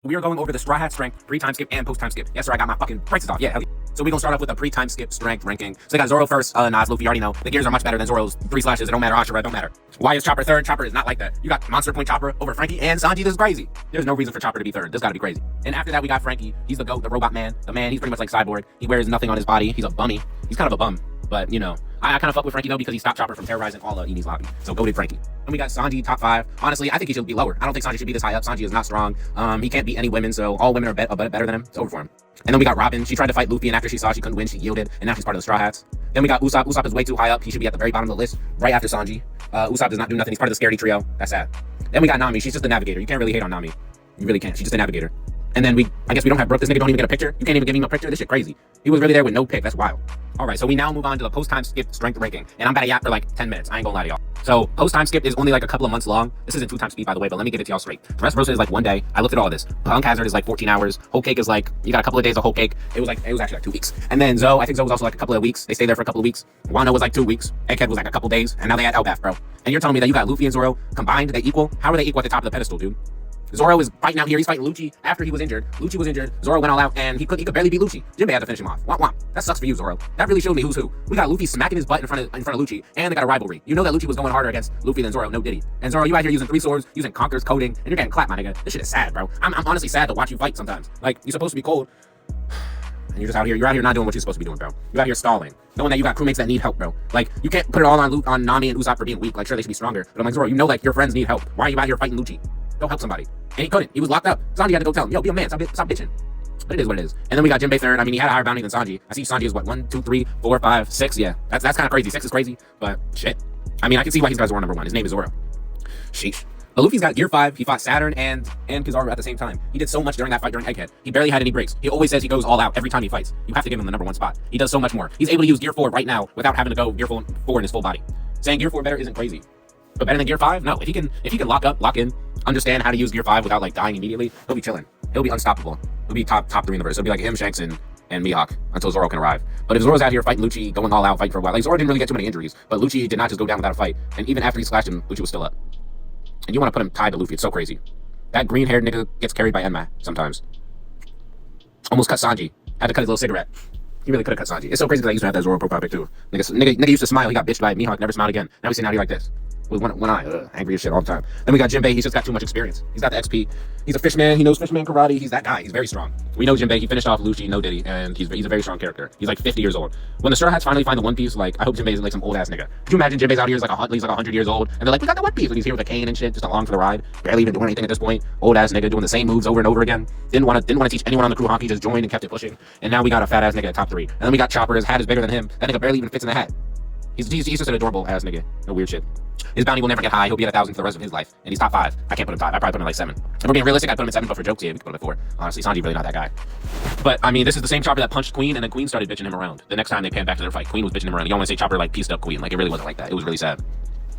We are going over the straw hat strength, pre-time skip, and post-time skip. Yes, sir, I got my fucking prices off. Yeah, hell yeah. So we're gonna start off with a pre-time skip strength ranking. So they got Zoro first, Nas, Luffy, you already know. The gears are much better than Zoro's 3 slashes. It don't matter, Ashura, it don't matter. Why is Chopper third? Chopper is not like that. You got Monster Point Chopper over Franky and Sanji. This is crazy. There's no reason for Chopper to be third. This gotta be crazy. And after that, we got Franky. He's the GOAT, the robot man. The man, he's pretty much like Cyborg. He wears nothing on his body. He's a bummy. He's kind of a bum. But, you know, I kind of fuck with Franky, though, because he stopped Chopper from terrorizing all of Eni's lobby. So, goated Franky. And we got Sanji, top 5. Honestly, I think he should be lower. I don't think Sanji should be this high up. Sanji is not strong. He can't beat any women, so all women are better than him. It's over for him. And then we got Robin. She tried to fight Luffy, and after she saw she couldn't win, she yielded, and now she's part of the Straw Hats. Then we got Usopp. Usopp is way too high up. He should be at the very bottom of the list, right after Sanji. Usopp does not do nothing. He's part of the Scaredy Trio. That's sad. Then we got Nami. She's just the navigator. You can't really hate on Nami. You really can't. She's just a navigator. And then I guess we don't have Brook. This nigga don't even get a picture. You can't even give him a picture. This shit crazy. He was really there with no pick. That's wild. All right, so we now move on to the post-time skip strength ranking. And I'm about to yap for like 10 minutes. I ain't gonna lie to y'all. So post-time skip is only like a couple of months long. This isn't 2 times speed, by the way, but let me give it to y'all straight. Dressrosa is like 1 day. I looked at all this. Punk Hazard is like 14 hours. Whole Cake is like, you got a couple of days of Whole Cake. It was actually like 2 weeks. And then Zoe, I think Zoe was also like a couple of weeks. They stayed there for a couple of weeks. Wano was like 2 weeks. Egghead was like a couple days. And now they had Elbaf, bro. And you're telling me that you got Luffy and Zoro combined, they equal? How are they equal at the top of the pedestal, dude? Zoro is fighting out here. He's fighting Lucci after he was injured. Lucci was injured. Zoro went all out, and he could barely beat Lucci. Jimbei had to finish him off. Womp womp. That sucks for you, Zoro. That really showed me who's who. We got Luffy smacking his butt in front of Lucci, and they got a rivalry. You know that Lucci was going harder against Luffy than Zoro. No diddy. And Zoro, you out here using 3 swords, using Conquer's coding, and you're getting clapped, my nigga. This shit is sad, bro. I'm honestly sad to watch you fight sometimes. Like, you're supposed to be cold, and you're just out here. You're out here not doing what you're supposed to be doing, bro. You're out here stalling, knowing that you got crewmates that need help, bro. Like, you can't put it all on Nami and Usopp for being weak. Like, sure, they should be stronger, but I'm like, Zoro, you know, like, your friends need help. Why are you out here fighting Lucci? Go help somebody. And he couldn't. He was locked up. Sanji had to go tell him, yo, be a man. Stop bitching. But it is what it is. And then we got Jimbei third. I mean, he had a higher bounty than Sanji. I see Sanji is what, 1, 2, 3, 4, 5, 6. Yeah, that's kind of crazy. 6 is crazy, but shit. I mean, I can see why he's got Zoro number 1. His name is Zoro. Sheesh. But Luffy's got gear 5. He fought Saturn and Kizaru at the same time. He did so much during that fight during Egghead. He barely had any breaks. He always says he goes all out every time he fights. You have to give him the number 1 spot. He does so much more. He's able to use gear 4 right now without having to go gear 4 in his full body. Saying gear 4 better isn't crazy. But better than gear 5? No. If he can lock in, understand how to use gear 5 without like dying immediately, he'll be chilling. He'll be unstoppable. He'll be top 3 in the verse. It'll be like him, Shanks, and Mihawk until Zoro can arrive. But if Zoro's out here fighting Lucci, going all out, fighting for a while, like Zoro didn't really get too many injuries, but Lucci did not just go down without a fight. And even after he slashed him, Lucci was still up. And you want to put him tied to Luffy? It's so crazy. That green-haired nigga gets carried by Enma sometimes. Almost cut Sanji. Had to cut his little cigarette. He really could have cut Sanji. It's so crazy that I used to have that Zoro profile pic too. Nigga used to smile. He got bitched by Mihawk. Never smiled again. Now we see now he like this. With one eye, angry as shit all the time. Then we got Jimbei. He's just got too much experience. He's got the XP. He's a fishman. He knows fishman karate. He's that guy. He's very strong. We know Jimbei. He finished off Lucci, no diddy, and he's a very strong character. He's like 50 years old. When the Straw Hats finally find the One Piece, like I hope Jimbei is like some old ass nigga. Could you imagine Jimbei's out here is like he's like 100 years old, and they're like, we got the One Piece, and he's here with a cane and shit, just along for the ride, barely even doing anything at this point. Old ass nigga doing the same moves over and over again. Didn't want to teach anyone on the crew Haki. Just joined and kept it pushing. And now we got a fat ass nigga at top 3. And then we got Chopper. His hat is bigger than him. That nigga barely even fits in the hat. He's just an adorable ass nigga. No weird shit. His bounty will never get high. He'll be at 1,000 for the rest of his life. And he's top 5. I can't put him 5. I probably put him like 7. If we're being realistic, I'd put him at 7, but for jokes, yeah, we could put him at 4. Honestly, Sanji really not that guy. But, I mean, this is the same Chopper that punched Queen, and then Queen started bitching him around. The next time they panned back to their fight, Queen was bitching him around. You don't want to say Chopper, like, pieced up Queen. Like, it really wasn't like that. It was really sad.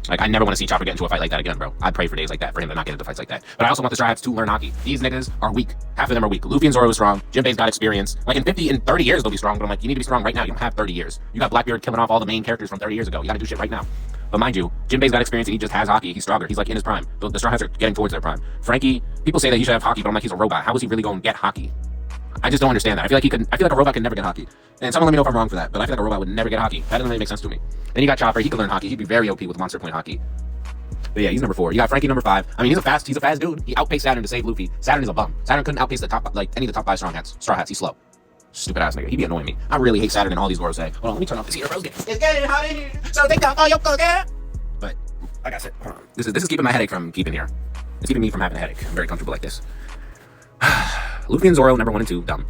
Like, I never want to see Chopper get into a fight like that again, bro. I pray for days like that, for him to not get into fights like that. But I also want the Straw Hats to learn Haki. These niggas are weak. Half of them are weak. Luffy and Zoro is strong. Jinbei's got experience. Like, in 30 years, they'll be strong. But I'm like, you need to be strong right now. You don't have 30 years. You got Blackbeard killing off all the main characters from 30 years ago. You gotta do shit right now. But mind you, Jinbei's got experience and he just has Haki. He's stronger. He's like in his prime. The Straw Hats are getting towards their prime. Franky, people say that he should have Haki, but I'm like, he's a robot. How is he really going to get Haki? I just don't understand that. I feel like a robot can never get Haki. And someone let me know if I'm wrong for that, but I feel like a robot would never get Haki. That doesn't really make sense to me. Then you got Chopper. He could learn Haki. He'd be very OP with Monster Point Haki. But yeah, he's number 4. You got Franky number 5. I mean, he's a fast dude. He outpaced Saturn to save Luffy. Saturn is a bum. Saturn couldn't outpace any of the top 5 Straw Hats. He's slow. Stupid ass nigga. He be annoying me. I really hate Saturn and all these words say. Hold on, let me turn off this heater, bro. It's getting hot in here. So take out all your cooking. But like I said, hold on. This is keeping my headache from keeping here. It's keeping me from having a headache. I'm very comfortable like this. Luffy and Zoro number 1 and 2, dumb.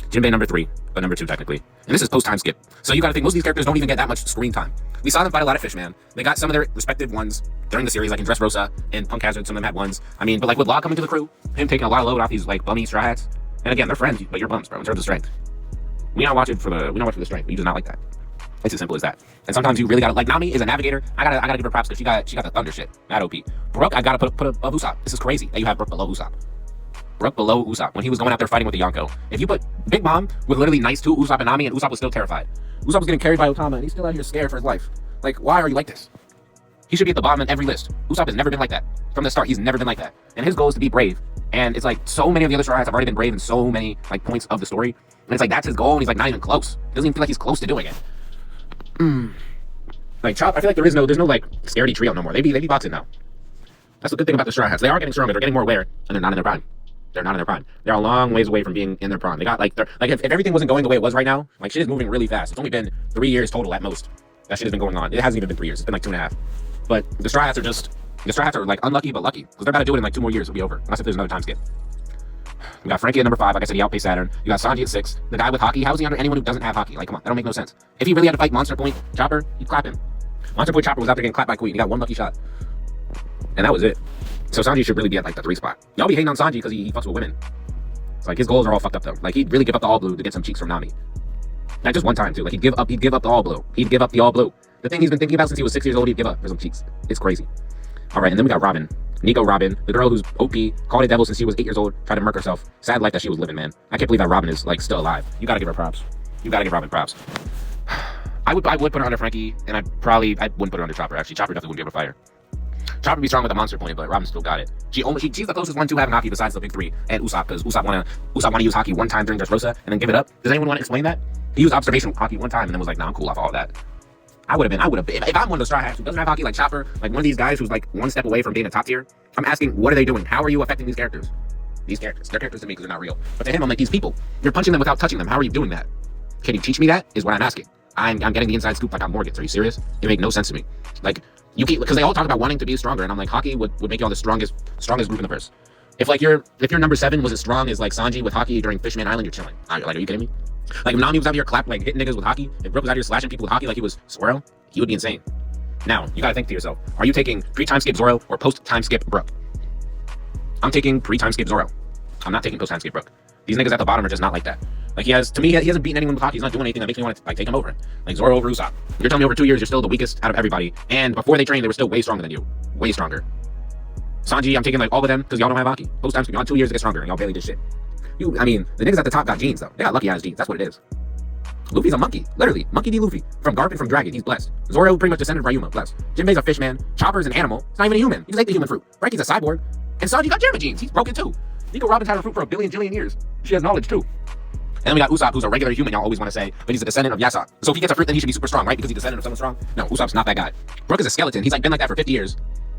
Jimbei number 3, but number 2 technically. And this is post-time skip. So you gotta think most of these characters don't even get that much screen time. We saw them fight a lot of Fishman. They got some of their respective ones during the series, like in Dressrosa and Punk Hazard, some of them had ones. I mean, but like with Law coming to the crew, him taking a lot of load off these like bummy Straw Hats. And again, they're friends, but you're bums, bro, in terms of strength. We don't watch it for the strength, but you do not like that. It's as simple as that. And sometimes you really gotta, like Nami is a navigator. I gotta give her props because she got the thunder shit. Not OP. Brook, I gotta put above Usopp. This is crazy that you have Brook below Usopp. Brook below Usopp when he was going out there fighting with the Yonko. If you put Big Mom with literally nice to Usopp and Nami, and Usopp was still terrified. Usopp was getting carried by Otama, and he's still out here scared for his life. Like, why are you like this? He should be at the bottom in every list. Usopp has never been like that. From the start, he's never been like that. And his goal is to be brave And it's like so many of the other Straw Hats have already been brave in so many like points of the story. And it's like that's his goal, and he's like not even close. He doesn't even feel like he's close to doing it. Like Chop, I feel like there's no like scaredy trio no more. They be boxing now. That's the good thing about the Straw Hats. They are getting stronger. They're getting more aware, and they're not in their prime. They're not in their prime. They're a long ways away from being in their prime. They got like if everything wasn't going the way it was right now, like shit is moving really fast. It's only been 3 years total at most. That shit has been going on. It hasn't even been 3 years. It's been like 2.5. But the Straw Hats are like unlucky but lucky because they're about to do it in like 2 more years. It'll be over unless if there's another time skip. We got Franky at number 5. Like I said, he outpaced Saturn. You got Sanji at 6. The guy with Haki. How is he under anyone who doesn't have Haki? Like, come on, that don't make no sense. If he really had to fight Monster Point Chopper, he'd clap him. Monster Point Chopper was out there getting clapped by Queen. He got 1 lucky shot, and that was it. So Sanji should really be at like the 3 spot. Y'all be hating on Sanji because he fucks with women. It's like his goals are all fucked up though. Like he'd really give up the all blue to get some cheeks from Nami. Not just one time too. Like he'd give up the all blue. He'd give up the all blue. The thing he's been thinking about since he was 6 years old, he'd give up for some cheeks. It's crazy. All right, and then we got Robin. Nico Robin, the girl who's OP, called a devil since she was 8 years old, tried to murk herself. Sad life that she was living, man. I can't believe that Robin is like still alive. You gotta give her props. You gotta give Robin props. I would put her under Franky, and I wouldn't put her under Chopper. Actually, Chopper definitely wouldn't be able to fight her. Chopper would be strong with a monster point, but Robin still got it. She's the closest one to having Haki besides the big 3 and Usopp, because Usopp wanna use Haki one time during Dressrosa and then give it up. Does anyone want to explain that? He used observation Haki one time and then was like, nah, I'm cool off all of that. I would have been. If I'm one of the Straw Hats who doesn't have Haki like Chopper, like one of these guys who's like 1 step away from being a top tier, I'm asking, what are they doing? How are you affecting these characters? These characters. They're characters to me because they're not real. But to him, I'm like, these people. You're punching them without touching them. How are you doing that? Can you teach me that? Is what I'm asking. I'm getting the inside scoop like I'm Morgan's. Are you serious? It make no sense to me. Like, you keep, because they all talk about wanting to be stronger, and I'm like, Haki would make you all the strongest group in the verse. If your number 7 was as strong as like Sanji with Haki during Fishman Island, you're chilling. Like, are you kidding me? Like, if Nami was out here hitting niggas with Haki, if Brook was out here slashing people with Haki like he was Swirl, he would be insane. Now, you gotta think to yourself, are you taking pre-time skip Zoro or post-time skip Brook? I'm taking pre-time skip Zoro. I'm not taking post-time skip Brook. These niggas at the bottom are just not like that. Like, he hasn't beaten anyone with Haki. He's not doing anything that makes me want to like take him over. Like Zoro over Usopp. You're telling me over 2 years you're still the weakest out of everybody, and before they trained, they were still way stronger than you. Way stronger. Sanji, I'm taking like all of them because y'all don't have Haki. Post-time skip, y'all 2 years to get stronger, and y'all barely did shit. I mean, the niggas at the top got genes though. They got lucky ass genes. That's what it is. Luffy's a monkey, literally. Monkey D. Luffy. From Garp and from Dragon, he's blessed. Zoro pretty much descended from Ryuma, blessed. Jimbei's a fish man. Chopper's an animal. He's not even a human. He just ate the human fruit. Franky's a cyborg. And Sanji got German genes. He's broken too. Nico Robin's had her fruit for a billion jillion years. She has knowledge too. And then we got Usopp, who's a regular human, y'all always want to say, but he's a descendant of Yassok. So if he gets a fruit, then he should be super strong, right? Because he's a descendant of someone strong? No, Usopp's not that guy. Brook is a skeleton. He's like been like that for 50 years.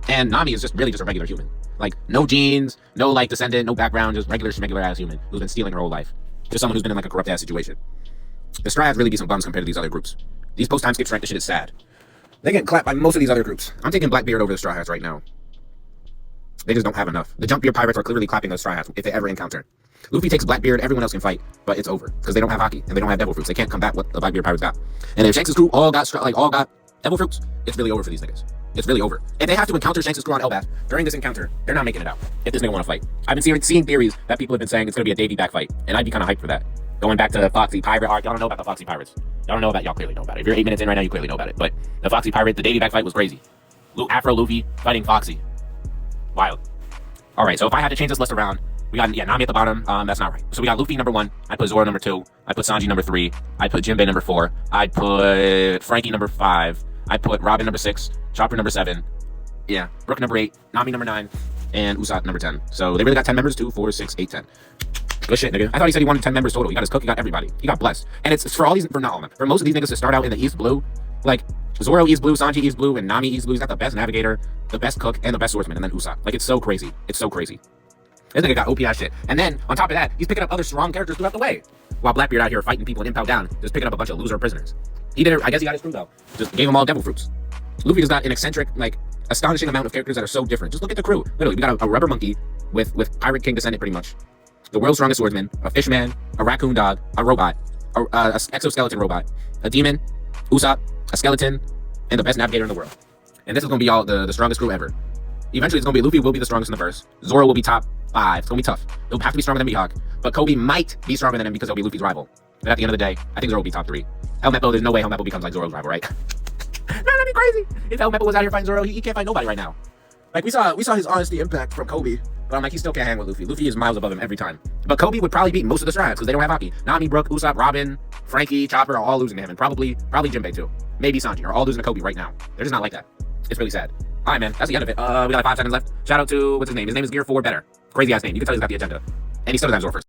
And Nami is just really just a regular human. Like, no genes, no like descendant, no background, just regular ass human who's been stealing her whole life. Just someone who's been in like a corrupt ass situation. The Straw Hats really be some bums compared to these other groups. These post-time skip strength, this shit is sad. They get clapped by most of these other groups. I'm taking Blackbeard over the Straw Hats right now. They just don't have enough. The Jump Beard Pirates are clearly clapping those Straw Hats if they ever encounter. Luffy takes Blackbeard, everyone else can fight, but it's over because they don't have Haki and they don't have Devil Fruits. They can't combat what the Blackbeard Pirates got. And if Shanks' crew all got Devil Fruits, it's really over for these niggas. It's really over. If they have to encounter Shanks' crew on Elbaf during this encounter, they're not making it out. If this nigga want to fight, I've been seeing theories that people have been saying it's gonna be a Davy back fight, and I'd be kind of hyped for that. Going back to the Foxy Pirate arc, y'all don't know about the Foxy Pirates. Y'all clearly know about it. If you're 8 minutes in right now, you clearly know about it. But the Foxy Pirate, the Davy back fight was crazy. Afro Luffy fighting Foxy. Wild. All right, so if I had to change this list around, we got Nami at the bottom. That's not right. So we got Luffy number 1. I put Zoro number 2. I put Sanji number 3. I put Jimbei number 4. I put Franky number 5. I put Robin number 6. Chopper number 7. Yeah, Brook number 8. Nami number 9. And Usopp number 10. So they really got 10 members. 2, 4, 6, 8, 10. Good shit, nigga. I thought he said he wanted 10 members total. He got his cook. He got everybody. He got blessed. And it's for all these, for not all of them. For most of these niggas to start out in the East Blue, like Zoro East Blue, Sanji East Blue, and Nami East Blue. He's got the best navigator, the best cook, and the best swordsman. And then Usopp. Like, it's so crazy. It's so crazy. This nigga got OP ass shit. And then, on top of that, he's picking up other strong characters throughout the way. While Blackbeard out here fighting people and Impel down, just picking up a bunch of loser prisoners. He did it, I guess he got his crew though. Just gave them all Devil Fruits. Luffy just got an eccentric, like, astonishing amount of characters that are so different. Just look at the crew. Literally, we got a rubber monkey with Pirate King descendant pretty much. The world's strongest swordsman, a fish man, a raccoon dog, a robot, a exoskeleton robot, a demon, Usopp, a skeleton, and the best navigator in the world. And this is gonna be all the strongest crew ever. Eventually, it's gonna be Luffy will be the strongest in the verse. Zoro will be top 5. It's gonna be tough. He'll have to be stronger than Mihawk, but Kobe might be stronger than him because he'll be Luffy's rival. But at the end of the day, I think Zoro will be top 3. Helmeppo, there's no way Helmeppo becomes like Zoro's rival, right? Man, that'd be crazy. If Helmeppo was out here fighting Zoro, he can't fight nobody right now. Like, we saw his honesty impact from Kobe, but I'm like, he still can't hang with Luffy. Luffy is miles above him every time. But Kobe would probably beat most of the Straw Hats because they don't have Haki. Nami, Brook, Usopp, Robin, Franky, Chopper are all losing to him, and probably Jimbei too. Maybe Sanji are all losing to Kobe right now. They're just not like that. It's really sad. All right, man. That's the end of it. We got like 5 seconds left. Shout out to, what's his name? His name is Gear 4 Better. Crazy ass name. You can tell he's got the agenda. And he still doesn't have Zoro first.